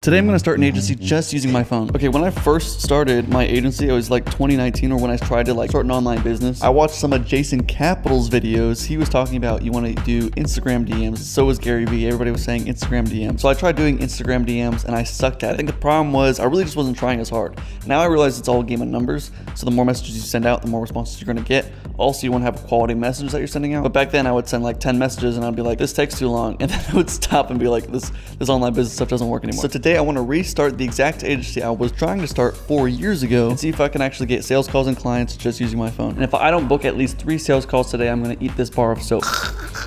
Today I'm gonna start an agency just using my phone. Okay, when I first started my agency, it was like 2019, or when I tried to like start an online business. I watched some of Jason Capital's videos. He was talking about you wanna do Instagram DMs. So was Gary Vee. Everybody was saying Instagram DMs. So I tried doing Instagram DMs and I sucked at it. I think the problem was I really just wasn't trying as hard. Now I realize it's all a game of numbers. So the more messages you send out, the more responses you're gonna get. Also, you wanna have a quality message that you're sending out. But back then I would send like 10 messages and I'd be like, this takes too long. And then I would stop and be like, this online business stuff doesn't work anymore. So today I want to restart the exact agency I was trying to start 4 years ago and see if I can actually get sales calls and clients just using my phone. And if I don't book at least 3 sales calls today, I'm going to eat this bar of soap.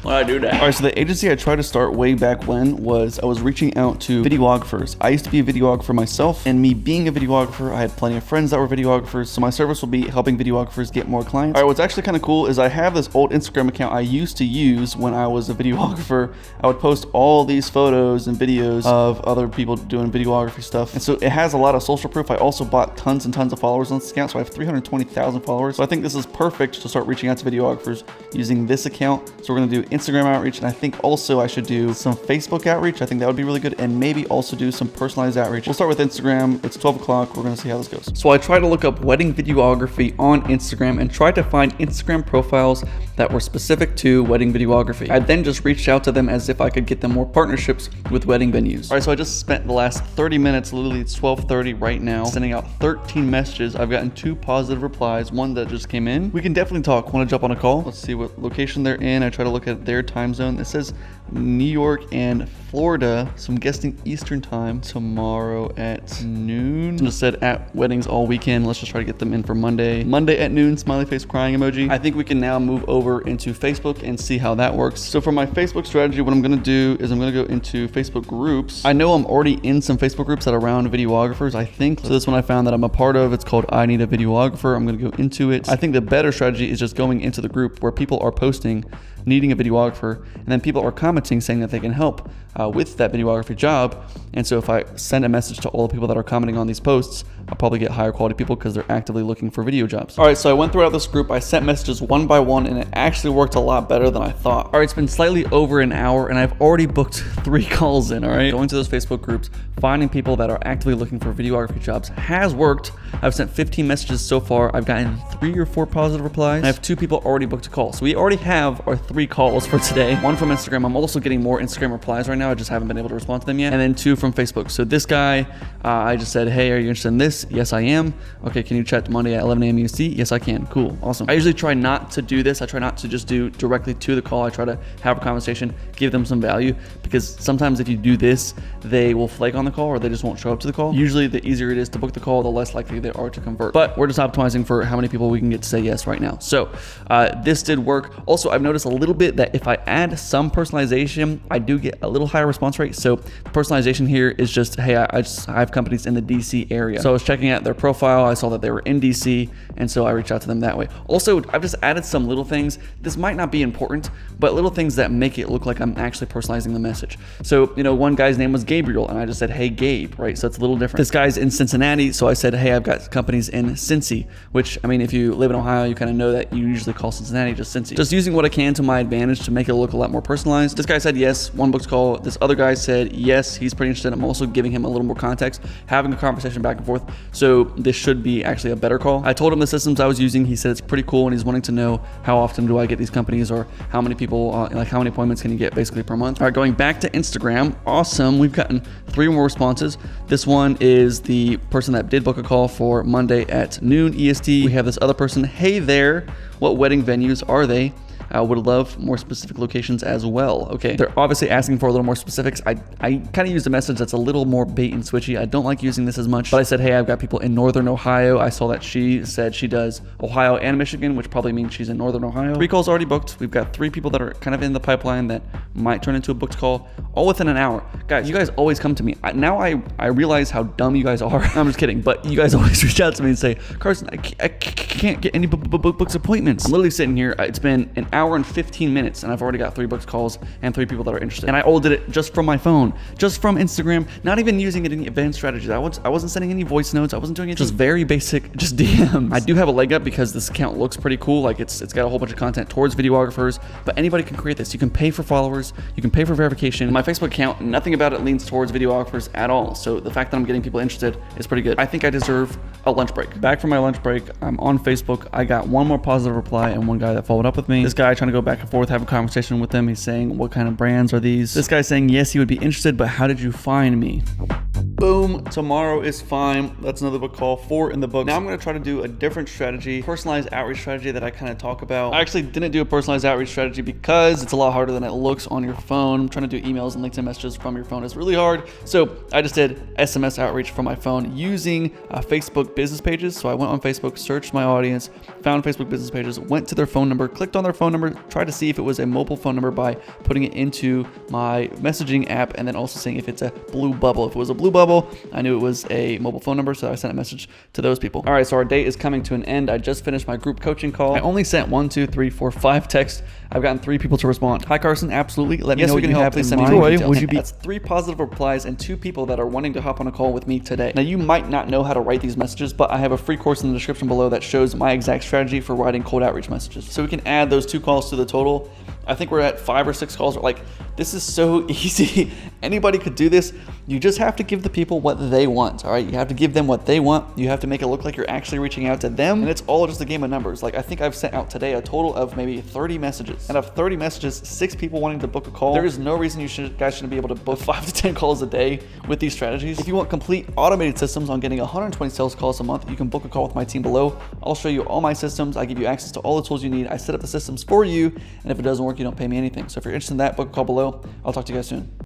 When I do that. All right, so the agency I tried to start way back when was I was reaching out to videographers. I used to be a videographer myself, and me being a videographer, I had plenty of friends that were videographers, so my service will be helping videographers get more clients. All right, what's actually kind of cool is I have this old Instagram account I used to use when I was a videographer. I would post all these photos and videos of other people doing videography stuff, and so it has a lot of social proof. I also bought tons and tons of followers on this account, so I have 320,000 followers. So I think this is perfect to start reaching out to videographers using this account. So we're gonna do Instagram outreach, and I think also I should do some Facebook outreach. I think that would be really good, and maybe also do some personalized outreach. We'll start with Instagram. It's 12 o'clock. We're gonna see how this goes. So I tried to look up wedding videography on Instagram and tried to find Instagram profiles that were specific to wedding videography. I then just reached out to them as if I could get them more partnerships with wedding venues. All right, so I just spent the last 30 minutes, literally it's 12:30 right now, sending out 13 messages. I've gotten 2 positive replies, one that just came in. We can definitely talk. Want to jump on a call? Let's see what location they're in. I try to look at their time zone. It says New York and Florida, so I'm guessing Eastern time tomorrow at noon. Just said at weddings all weekend. Let's just try to get them in for Monday. Monday at noon, smiley face crying emoji. I think we can now move over into Facebook and see how that works. So for my Facebook strategy, what I'm gonna do is I'm gonna go into Facebook groups. I know I'm already in some Facebook groups that are around videographers, I think. So this one I found that I'm a part of. It's called I Need a Videographer. I'm gonna go into it. I think the better strategy is just going into the group where people are posting needing a videographer, and then people are commenting saying that they can help with that videography job. And so if I send a message to all the people that are commenting on these posts, I'll probably get higher quality people because they're actively looking for video jobs. All right, so I went throughout this group, I sent messages one by one, and it actually worked a lot better than I thought. All right, it's been slightly over an hour and I've already booked 3 calls in, all right? Going to those Facebook groups, finding people that are actively looking for videography jobs has worked. I've sent 15 messages so far. I've gotten 3 or 4 positive replies. I have 2 people already booked a call. So we already have our 3 calls for today. 1 from Instagram. I'm also getting more Instagram replies right now. I just haven't been able to respond to them yet. And then 2 from Facebook. So this guy, I just said, hey, are you interested in this? Yes, I am. Okay, can you chat Monday at 11 a.m. USD? Yes, I can. Cool, awesome. I usually try not to do this. I try not to just do directly to the call. I try to have a conversation, give them some value, because sometimes if you do this, they will flake on the call or they just won't show up to the call. Usually the easier it is to book the call, the less likely they are to convert. But we're just optimizing for how many people we can get to say yes right now. So this did work. Also, I've noticed a little bit that if I add some personalization, I do get a little higher response rate. So personalization here is just, hey, I have companies in the DC area. So I was checking out their profile. I saw that they were in DC, and so I reached out to them that way. Also, I've just added some little things. This might not be important, but little things that make it look like I'm actually personalizing the message. So, you know, one guy's name was Gabriel, and I just said, hey, Gabe, right? So it's a little different. This guy's in Cincinnati, so I said, hey, I've got companies in Cincy, which, I mean, if you live in Ohio, you kind of know that you usually call Cincinnati just Cincy. Just using what I can to my advantage to make it look a lot more personalized. This guy said yes, 1 booked call. This other guy said yes, he's pretty interested. I'm also giving him a little more context, having a conversation back and forth. So this should be actually a better call. I told him the systems I was using. He said it's pretty cool, and he's wanting to know how often do I get these companies, or how many people, like how many appointments can you get basically per month. All right, going back to Instagram. Awesome. We've gotten 3 more responses. This one is the person that did book a call for Monday at noon EST. We have this other person. Hey there, what wedding venues are they? I would love more specific locations as well. Okay, they're obviously asking for a little more specifics. I kind of used a message that's a little more bait and switchy. I don't like using this as much, but I said, hey, I've got people in Northern Ohio. I saw that she said she does Ohio and Michigan, which probably means she's in Northern Ohio. 3 calls already booked. We've got 3 people that are kind of in the pipeline that might turn into a booked call, all within an hour. Guys, you guys always come to me. Now I realize how dumb you guys are. I'm just kidding, but you guys always reach out to me and say, Carson, I can't get any books appointments. I'm literally sitting here. It's been an hour hour and 15 minutes, and I've already got 3 booked calls and 3 people that are interested. And I all did it just from my phone, just from Instagram, not even using it in advanced strategies. I wasn't sending any voice notes. I wasn't doing it, just very basic, just DMs. I do have a leg up because this account looks pretty cool. Like it's got a whole bunch of content towards videographers, but anybody can create this. You can pay for followers, you can pay for verification. My Facebook account, nothing about it leans towards videographers at all. So the fact that I'm getting people interested is pretty good. I think I deserve a lunch break. Back from my lunch break, I'm on Facebook. I got one more positive reply and one guy that followed up with me. This guy trying to go back and forth, have a conversation with them. He's saying, what kind of brands are these? This guy saying, yes, he would be interested, but how did you find me? Boom, tomorrow is fine. That's another book call, 4 in the book. Now I'm gonna try to do a different strategy, personalized outreach strategy that I kind of talk about. I actually didn't do a personalized outreach strategy because it's a lot harder than it looks on your phone. Trying to do emails and LinkedIn messages from your phone is really hard. So I just did SMS outreach from my phone using Facebook business pages. So I went on Facebook, searched my audience, found Facebook business pages, went to their phone number, clicked on their phone number, tried to see if it was a mobile phone number by putting it into my messaging app, and then also seeing if it's a blue bubble. If it was a blue bubble, I knew it was a mobile phone number, so I sent a message to those people. All right, so our date is coming to an end. I just finished my group coaching call. I only sent 1, 2, 3, 4, 5 texts. I've gotten 3 people to respond. Hi, Carson. Absolutely. Let me know what you have. Please send me details. Would you be? That's 3 positive replies and 2 people that are wanting to hop on a call with me today. Now, you might not know how to write these messages, but I have a free course in the description below that shows my exact strategy for writing cold outreach messages. So we can add those 2 calls to the total. I think we're at 5 or 6 calls. Like, this is so easy. Anybody could do this. You just have to give the people what they want, all right? You have to give them what they want. You have to make it look like you're actually reaching out to them, and it's all just a game of numbers. Like, I think I've sent out today a total of maybe 30 messages. And of 30 messages, 6 people wanting to book a call. There is no reason guys shouldn't be able to book 5 to 10 calls a day with these strategies. If you want complete automated systems on getting 120 sales calls a month, you can book a call with my team below. I'll show you all my systems. I give you access to all the tools you need. I set up the systems for you, and if it doesn't work, you don't pay me anything. So if you're interested in that, book a call below. I'll talk to you guys soon.